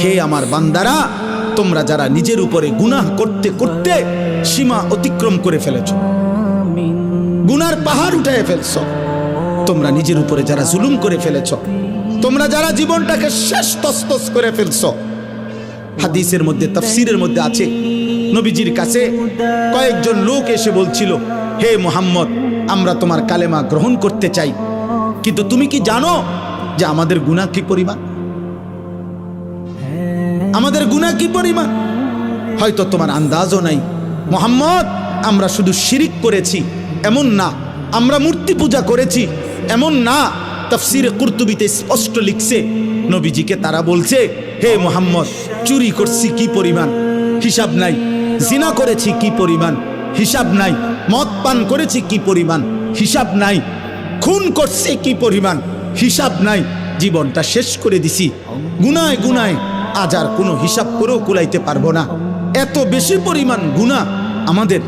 হে আমার বান্দারা, তোমরা যারা নিজের উপরে গুনাহ করতে করতে সীমা অতিক্রম করে ফেলেছ, গুনার পাহাড় উঠায় ফেলছ, তোমরা নিজের উপরে যারা জুলুম করে ফেলেছ, তোমরা যারা জীবনটাকে শেষ তসতস করে ফেলছ। হাদিসের মধ্যে, তাফসীরের মধ্যে আছে, নবীজির কাছে কয়েকজন লোক এসে বলছিল, হে মুহাম্মদ, আমরা তোমার কালেমা গ্রহণ করতে চাই, কিন্তু তুমি কি জানো যে আমাদের গুনাহ কি পরিমাণ? আমাদের গুনাহ কি পরিমাণ? হয়তো তোমার আন্দাজও নাই। মুহাম্মদ, আমরা শুধু শিরিক করেছি এমন না, আমরা মূর্তি পূজা করেছি এমন না। তাফসীরে কুরতুবীতে স্পষ্ট লিখছে, নবীজিকে তারা বলছে, হে মুহাম্মদ, চুরি করছি কি পরিমাণ, হিসাব নাই। জিনা করেছি কি পরিমাণ, হিসাব নাই। মদ পান করেছি কি পরিমাণ, হিসাব নাই। খুন করছে কি পরিমাণ, হিসাব নাই। জীবনটা শেষ করে দিছি গুনায় গুনায়, আজ আর কোনো হিসাব করেও কুলাইতে পারবো না। এত বেশি পরিমাণ গুনাহ আমাদের